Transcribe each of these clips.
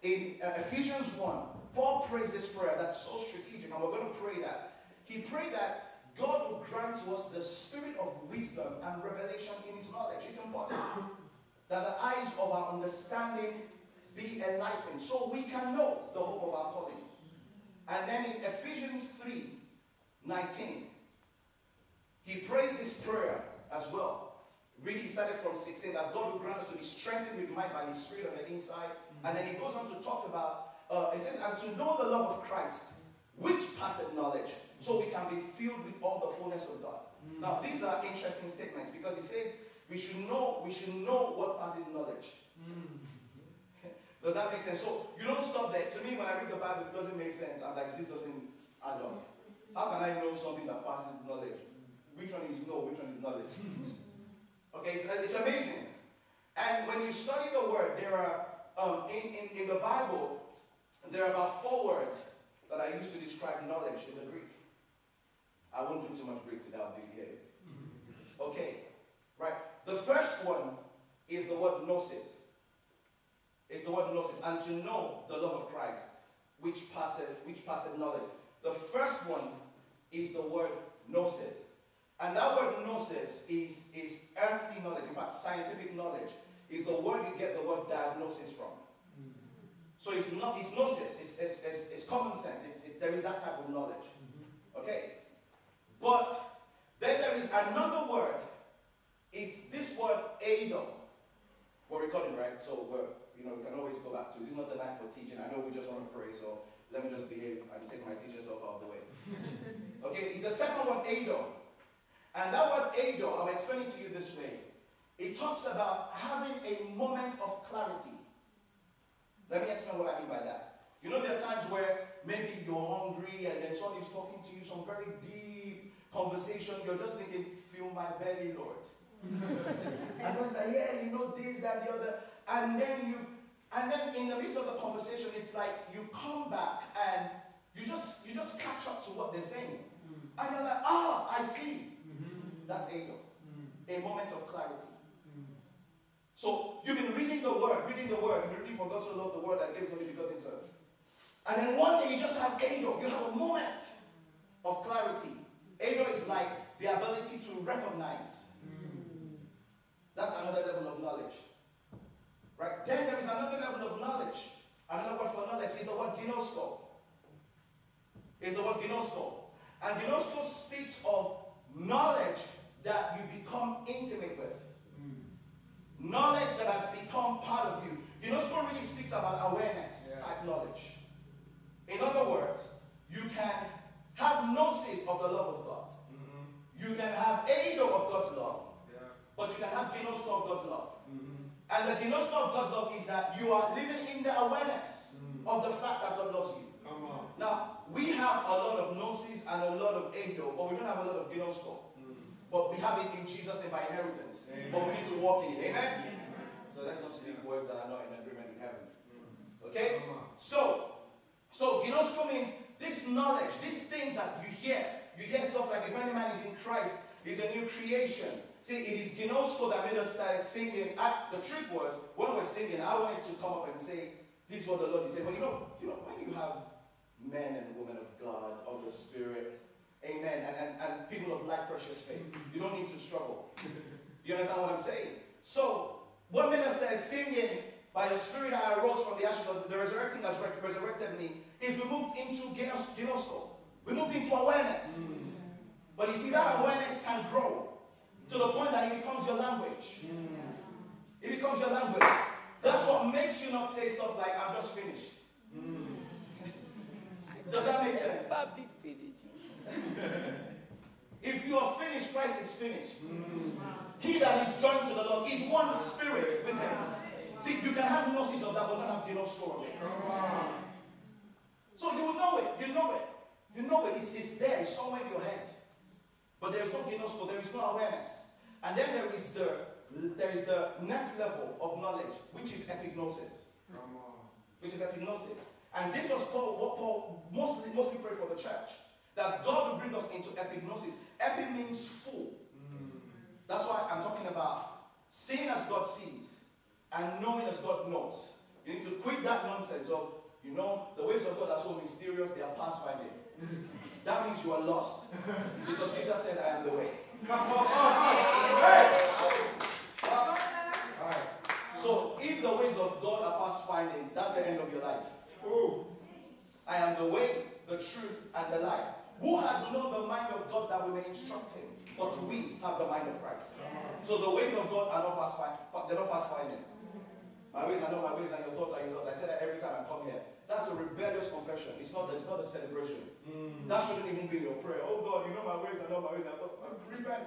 in Ephesians 1, Paul prays this prayer that's so strategic, and we're going to pray that. He prayed that God will grant to us the spirit of wisdom and revelation in his knowledge. It's important that the eyes of our understanding be enlightened so we can know the hope of our calling. And then in Ephesians 3:19, he prays this prayer as well. Really, he started from 16, that God will grant us to be strengthened with might by his spirit on the inside. And then he goes on to talk about, it says, and to know the love of Christ, which passeth knowledge, so we can be filled with all the fullness of God. Now, these are interesting statements because he says we should know what passes knowledge. Does that make sense? So you don't stop there. To me, when I read the Bible, it doesn't make sense. I'm like, this doesn't add up. How can I know something that passes knowledge? Which one is know? Which one is knowledge? Okay, so it's amazing. And when you study the word, there are in the Bible, there are about 4 words that are used to describe knowledge in the Greek. I won't do too much Greek today, I'll be here. Okay, right. The first one is the word gnosis. It's the word gnosis, and to know the love of Christ, which passeth knowledge. The first one is the word gnosis. And that word gnosis is earthly knowledge. In fact, scientific knowledge is the word you get the word diagnosis from. So it's gnosis, it's common sense, there is that type of knowledge. Okay? But then there is another word. It's this word eido. We're recording, right? So we can always go back to it. This is not the night for teaching. I know we just want to pray, so let me just behave and take my teacher self out of the way. Okay, it's the second one, eido. And that word eido, I'll explain it to you this way. It talks about having a moment of clarity. Let me explain what I mean by that. You know, there are times where maybe you're hungry and then somebody's talking to you, some very deep conversation. You're just thinking, fill my belly, Lord. And one's like, yeah, you know this, that, the other. And then in the midst of the conversation, it's like you come back and you just catch up to what they're saying. And you're like, I see. That's eido. A moment of clarity. So you've been reading the word, you really forgot to love the word that gives only begotten Son. And then one day you just have eido. You have a moment of clarity. Eido is like the ability to recognize. That's another level of knowledge. Right? Then there is another level of knowledge. Another word for knowledge is the word ginosko. And ginosko speaks of knowledge that you become intimate with. Knowledge that has become part of you. Ginosko really speaks about awareness type knowledge. In other words, you can have gnosis of the love of God. You can have eido of God's love. But you can have ginosko of God's love. And the ginosko of God's love is that you are living in the awareness of the fact that God loves you. Now, we have a lot of gnosis and a lot of eido, but we don't have a lot of ginosko. But we have it in Jesus' name by inheritance. But we need to walk in it. Amen? So let's not speak words that are not in agreement with heaven. Okay? So ginosko means this knowledge, these things that you hear. You hear stuff like if any man is in Christ, he's a new creation. See, it is ginosko that made us start singing. The trick was, when we're singing, I wanted to come up and say, this is what the Lord is saying. But you know, when you have men and women of God, of the Spirit, amen, and people of like precious faith, you don't need to struggle. You understand what I'm saying? So, what minister is singing, by the Spirit I arose from the ashes of the resurrecting has resurrected me, is we moved into ginosko. We moved into awareness. But you see, that awareness can grow to the point that it becomes your language. It becomes your language. That's what makes you not say stuff like, I'm just finished. Does that make sense? If you are finished, Christ is finished. He that is joined to the Lord is one spirit with him. See, you can have gnosis of that, but not have ginosko of it. So you will know it. You know it. You know it. It's there. It's somewhere in your head. But there is no ginosko. There is no awareness. And then there is the next level of knowledge, which is epignosis. And this was what Paul mostly prayed for the church. That God will bring us into epignosis. Epi means full. That's why I'm talking about seeing as God sees and knowing as God knows. You need to quit that nonsense of, the ways of God are so mysterious, they are past finding. That means you are lost. Because Jesus said, I am the way. So if the ways of God are past finding, that's the end of your life. I am the way, the truth, and the life. Who has known the mind of God that we may instruct him? But we have the mind of Christ. So the ways of God are not past finding. My ways are not my ways, and your thoughts are your thoughts. I say that every time I come here. That's a rebellious confession. It's not a celebration. That shouldn't even be your prayer. Oh God, my ways are not my ways. Repent.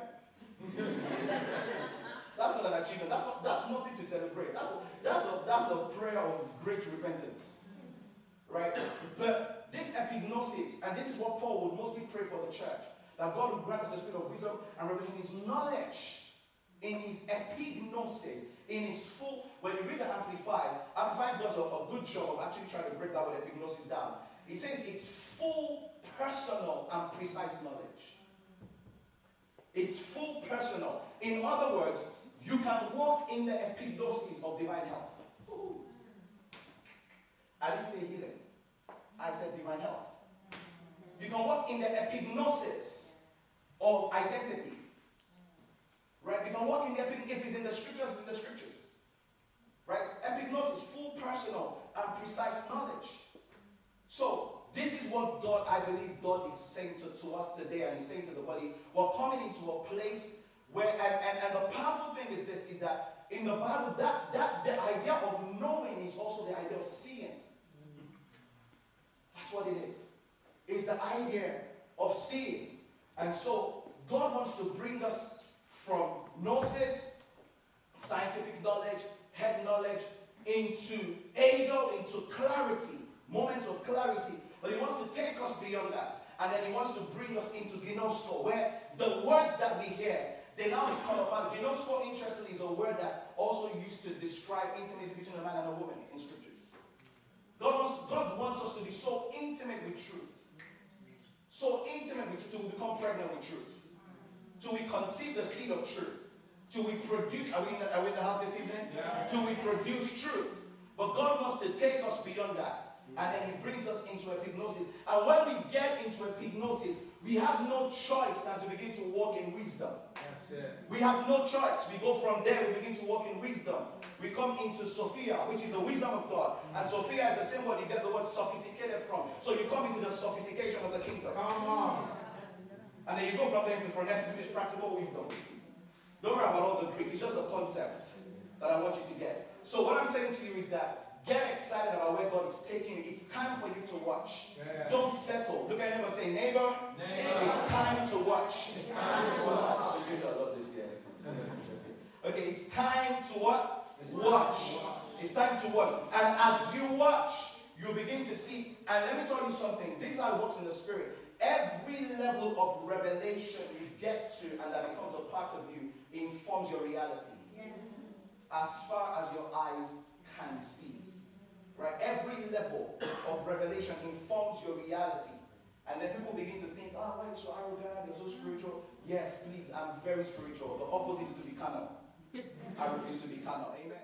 That's not an achievement. That's nothing to celebrate. That's a prayer of great repentance. Right? But this epignosis, and this is what Paul would mostly pray for the church, that God would grant us the spirit of wisdom and revelation, his knowledge in his epignosis, in his full. When you read the Amplified does a good job of actually trying to break that word epignosis down. He says it's full, personal, and precise knowledge. It's full, personal. In other words, you can walk in the epignosis of divine health. Ooh. I didn't say healing. I said divine health. You can walk in the epignosis of identity. Right? You can walk in the epignosis. If it's in the scriptures, it's in the scriptures. Right? Epignosis, full, personal, and precise knowledge. So, this is what I believe God is saying to us today, and he's saying to the body. We're coming into a place where, and the powerful thing is this, is that in the Bible, that the idea of knowing is also the idea of seeing. That's what it is. It's the idea of seeing. And so, God wants to bring us from gnosis, scientific knowledge, head knowledge, into clarity, moments of clarity. But he wants to take us beyond that. And then he wants to bring us into ginosko, where the words that we hear, they now become a part of. Ginosko, interestingly, is a word that's also used to describe intimacy between a man and a woman in scriptures. God wants us to be so intimate with truth. So intimate with truth till we become pregnant with truth. Till we conceive the seed of truth. Till we produce, are we in the house this evening? Yeah. Till we produce truth. But God wants to take us beyond that. And then he brings us into epignosis. And when we get into epignosis, we have no choice than to begin to walk in wisdom. That's it. We have no choice. We go from there, we begin to walk in wisdom. We come into Sophia, which is the wisdom of God. And Sophia is the same word you get the word sophisticated from. So you come into the sophistication of the kingdom. Come on. And then you go from there into phronesis, which is practical wisdom. Don't worry about all the Greek. It's just the concepts that I want you to get. So what I'm saying to you is that get excited about where God is taking you. It's time for you to watch. Yeah. Don't settle. Look at your neighbor, say, neighbor, it's time to watch. It's time to watch. I love this here. Okay, it's time to what? Watch. It's time to watch. And as you watch, you begin to see. And let me tell you something. This is how it works in the spirit. Every level of revelation you get to and that becomes a part of you informs your reality. Yes. As far as your eyes can see. Right? Every level of revelation informs your reality. And then people begin to think, why are you so arrogant? You're so spiritual. Yes, please, I'm very spiritual. The opposite is to be carnal. I refuse to be carnal. Amen.